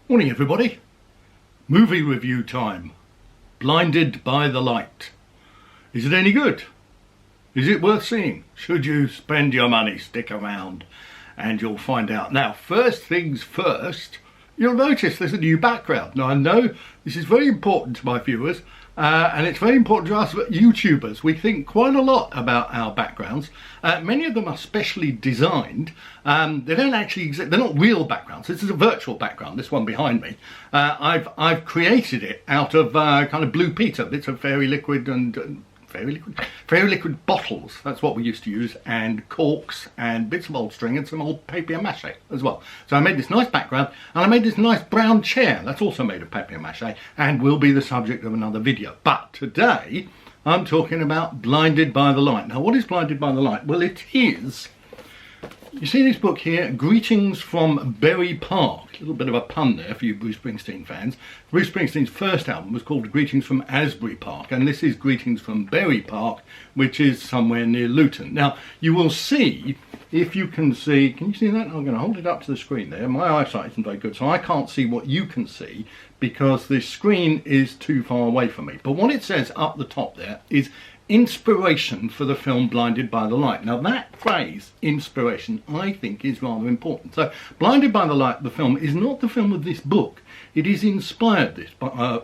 Morning everybody. Movie review time. Blinded by the Light. Is it any good? Is it worth seeing? Should you spend your money? Stick around and you'll find out. Now, first things first, you'll notice there's a new background. Now I know this is very important to my viewers and it's very important to us YouTubers. We think quite a lot about our backgrounds. Many of them are specially designed. They don't actually exist. They're not real backgrounds. This is a virtual background, this one behind me. I've created it out of kind of blue peter, bits of fairy liquid and fairy liquid bottles, that's what we used to use, and corks and bits of old string and some old papier-mâché as well. So I made this nice background and I made this nice brown chair, that's also made of papier-mâché and will be the subject of another video. But today I'm talking about Blinded by the Light. Now what is Blinded by the Light? Well, it is, you see this book here, Greetings from Berry Park. A little bit of a pun there for you Bruce Springsteen fans. Bruce Springsteen's first album was called Greetings from Asbury Park, and this is Greetings from Berry Park, which is somewhere near Luton. Now, you will see, if you can see, can you see that? I'm going to hold it up to the screen there. My eyesight isn't very good, so I can't see what you can see because this screen is too far away from me. But what it says up the top there is inspiration for the film Blinded by the Light. Now that phrase, inspiration, I think is rather important. So Blinded by the Light, the film, is not the film of this book. It is inspired by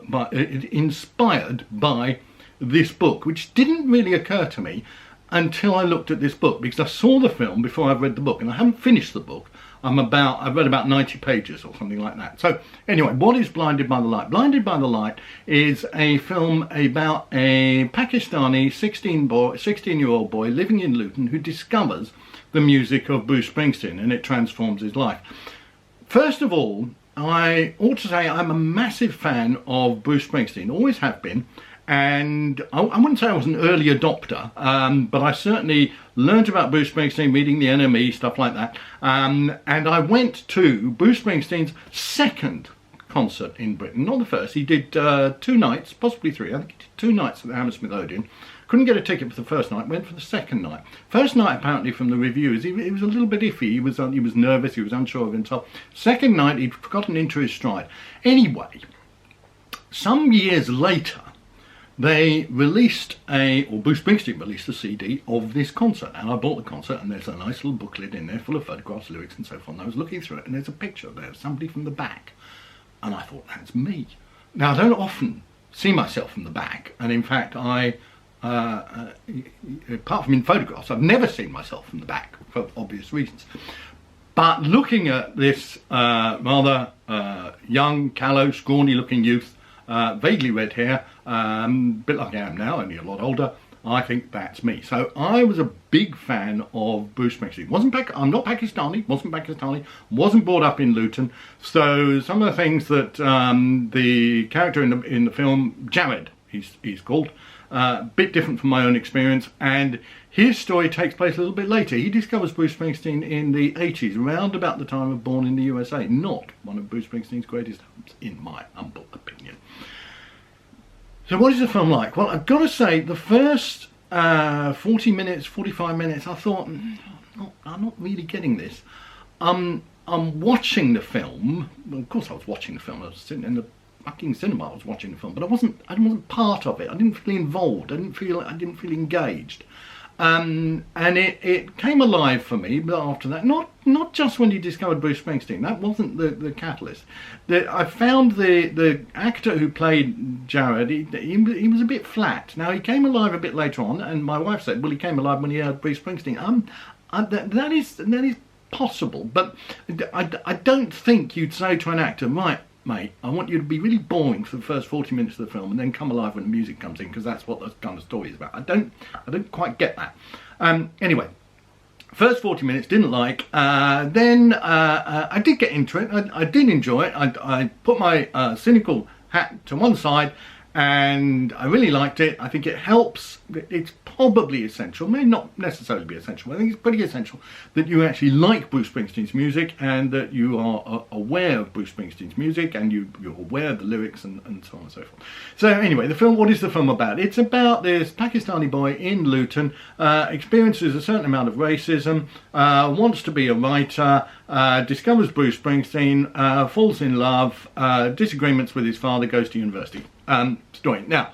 this book, which didn't really occur to me until I looked at this book, because I saw the film before I've read the book, and I haven't finished the book. I've read about 90 pages or something like that. So anyway, what is Blinded by the Light? Blinded by the Light is a film about a Pakistani 16-year-old boy living in Luton who discovers the music of Bruce Springsteen, and it transforms his life. First of all, I ought to say I'm a massive fan of Bruce Springsteen, always have been. And I wouldn't say I was an early adopter, but I certainly learned about Bruce Springsteen reading the NME, stuff like that. And I went to Bruce Springsteen's second concert in Britain, not the first. He did 2 nights, possibly 3. I think he did 2 nights at the Hammersmith Odeon. Couldn't get a ticket for the first night, went for the second night. First night, apparently, from the reviews, he was a little bit iffy. He was nervous, he was unsure of himself. Second night, he'd gotten into his stride. Anyway, some years later, they released Bruce Springsteen released a CD of this concert, and I bought the concert, and there's a nice little booklet in there full of photographs, lyrics and so forth, and I was looking through it, and there's a picture there of somebody from the back, and I thought, that's me. Now, I don't often see myself from the back, and in fact, apart from in photographs, I've never seen myself from the back, for obvious reasons. But looking at this rather young, callow, scrawny looking youth, vaguely red hair, a bit like I am now, only a lot older, I think that's me. So I was a big fan of Bruce Springsteen. I'm not Pakistani, wasn't brought up in Luton, so some of the things that the character in the film, Jared, he's called, a bit different from my own experience, and his story takes place a little bit later. He discovers Bruce Springsteen in the 80s, around about the time of Born in the USA, not one of Bruce Springsteen's greatest albums, in my humble opinion. So what is the film like? Well, I've got to say, the first 40 minutes, 45 minutes, I thought, I'm not really getting this. I'm watching the film. Well, of course I was watching the film. I was sitting in the fucking cinema, I was watching the film, but I wasn't part of it. I didn't feel involved. I didn't feel engaged. And it came alive for me, but after that, not just when you discovered Bruce Springsteen, that wasn't the catalyst. I found the actor who played Jared, he was a bit flat. Now, he came alive a bit later on, and my wife said, well, he came alive when he heard Bruce Springsteen. That is possible, but I don't think you'd say to an actor, right, mate, I want you to be really boring for the first 40 minutes of the film and then come alive when the music comes in, because that's what the kind of story is about. I don't quite get that. Anyway, first 40 minutes, didn't like. Then I did get into it. I did enjoy it. I put my cynical hat to one side, and I really liked it. I think it helps. It's probably essential, may not necessarily be essential, but I think it's pretty essential that you actually like Bruce Springsteen's music, and that you are aware of Bruce Springsteen's music, and you're aware of the lyrics and so on and so forth. So anyway, the film, what is the film about? It's about this Pakistani boy in Luton, experiences a certain amount of racism, wants to be a writer, discovers Bruce Springsteen, falls in love, disagreements with his father, goes to university. Story. Now,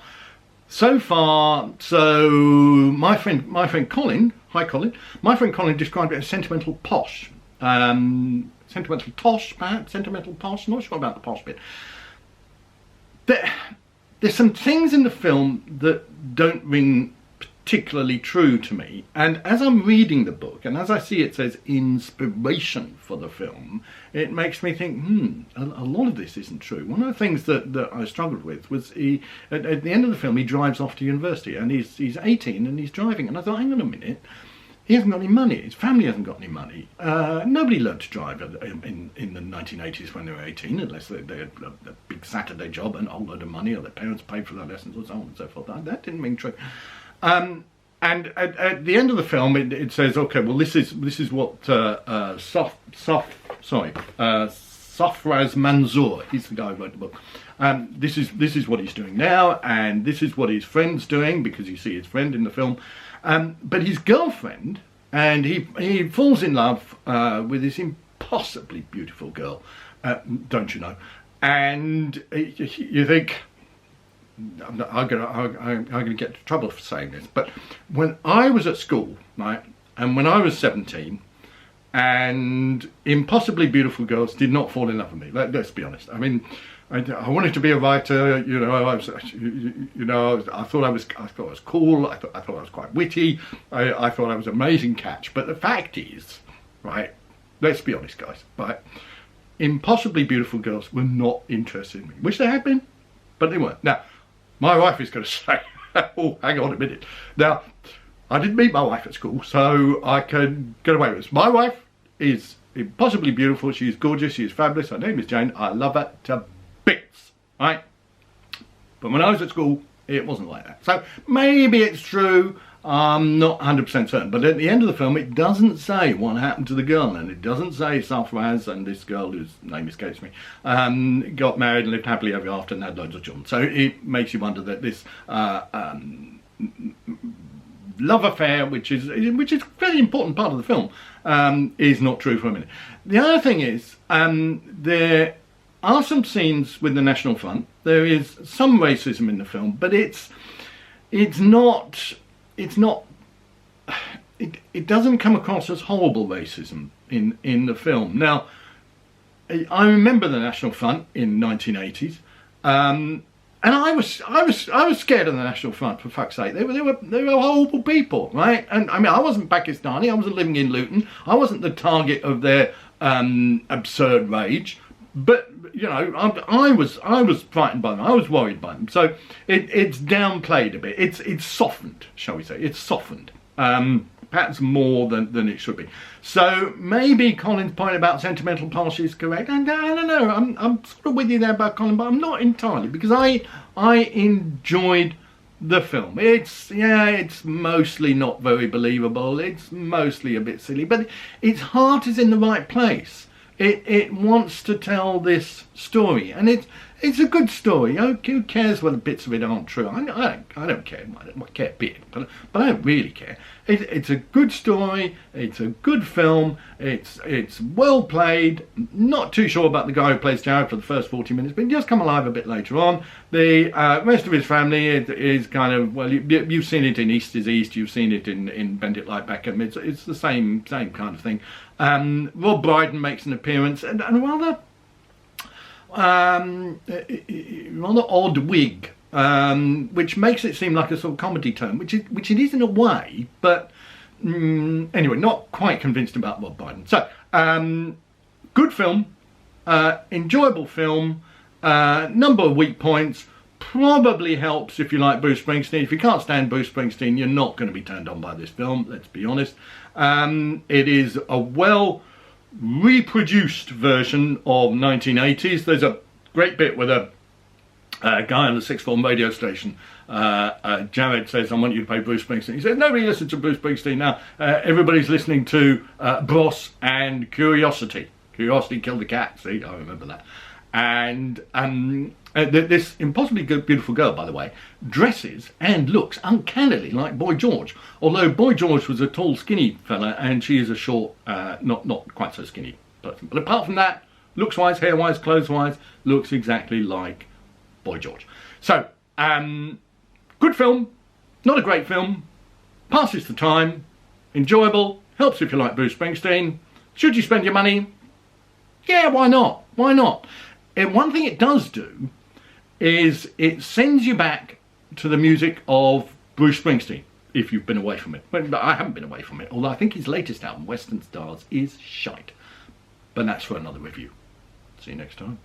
so far, so my friend Colin, hi Colin, my friend Colin described it as sentimental posh. Sentimental tosh, perhaps, sentimental posh, not sure about the posh bit. There's some things in the film that don't ring particularly true to me, and as I'm reading the book and as I see it says inspiration for the film, it makes me think a lot of this isn't true. One of the things that I struggled with was at the end of the film he drives off to university, and he's 18 and he's driving, and I thought, hang on a minute, he hasn't got any money, his family hasn't got any money. Nobody learned to drive in the 1980s when they were 18, unless they had a big Saturday job and a whole load of money, or their parents paid for their lessons, or so on and so forth. That didn't ring true. And at the end of the film, it says, okay, well, this is what Safraz Manzoor, he's the guy who wrote the book. This is what he's doing now, and this is what his friend's doing, because you see his friend in the film. But his girlfriend, and he falls in love with this impossibly beautiful girl, don't you know? And you think, I'm going to get into trouble for saying this, but when I was at school, right, and when I was 17, and impossibly beautiful girls did not fall in love with me. Let's be honest. I mean, I wanted to be a writer. You know, I thought I was cool. I thought I was quite witty. I thought I was an amazing catch. But the fact is, right, let's be honest, guys, right, impossibly beautiful girls were not interested in me. Wish they had been, but they weren't. Now, my wife is going to say, oh, hang on a minute. Now, I didn't meet my wife at school, so I can get away with this. My wife is impossibly beautiful. She's gorgeous. She's fabulous. Her name is Jane. I love her to bits, right? But when I was at school, it wasn't like that. So maybe it's true. I'm not 100% certain. But at the end of the film, it doesn't say what happened to the girl, and it doesn't say Safraz and this girl, whose name escapes me, got married and lived happily ever after and had loads of children. So it makes you wonder that this love affair, which is a very important part of the film, is not true for a minute. The other thing is, there are some scenes with the National Front. There is some racism in the film, but it doesn't come across as horrible racism in the film. Now, I remember the National Front in 1980s, and I was scared of the National Front, for fuck's sake. They were horrible people, right? And I mean, I wasn't Pakistani. I wasn't living in Luton. I wasn't the target of their absurd rage. But you know, I was frightened by them. I was worried by them. So it's downplayed a bit. It's softened, shall we say? It's softened, perhaps more than it should be. So maybe Colin's point about sentimental posh is correct. And I don't know. I'm sort of with you there about Colin, but I'm not entirely, because I enjoyed the film. It's mostly not very believable. It's mostly a bit silly, but its heart is in the right place. It wants to tell this story, and it's a good story. Who cares whether bits of it aren't true? I don't care. I care a bit, but I don't really care. It's a good story. It's a good film. It's well played. Not too sure about the guy who plays Jared for the first 40 minutes, but he does come alive a bit later on. The rest of his family is kind of, well, you've seen it in East is East. You've seen it in Bend It Like Beckham. It's the same kind of thing. Rob Brydon makes an appearance, and a rather odd wig, which makes it seem like a sort of comedy tone, which it is in a way, but anyway, not quite convinced about Rob Brydon. So, good film, enjoyable film, number of weak points. Probably helps if you like Bruce Springsteen. If you can't stand Bruce Springsteen, you're not going to be turned on by this film, let's be honest. It is a well reproduced version of 1980s. There's a great bit with a guy on the sixth form radio station. Jared says, I want you to play Bruce Springsteen. He says, nobody listens to Bruce Springsteen now. Everybody's listening to Bros and Curiosity. Curiosity killed the cat. See, I remember that. And this impossibly good, beautiful girl, by the way, dresses and looks uncannily like Boy George. Although Boy George was a tall, skinny fella, and she is a short, not quite so skinny person. But apart from that, looks-wise, hair-wise, clothes-wise, looks exactly like Boy George. So, good film, not a great film, passes the time, enjoyable, helps if you like Bruce Springsteen. Should you spend your money? Yeah, why not? Why not? And one thing it does do is it sends you back to the music of Bruce Springsteen, if you've been away from it. Well, I haven't been away from it, although I think his latest album, Western Stars, is shite. But that's for another review. See you next time.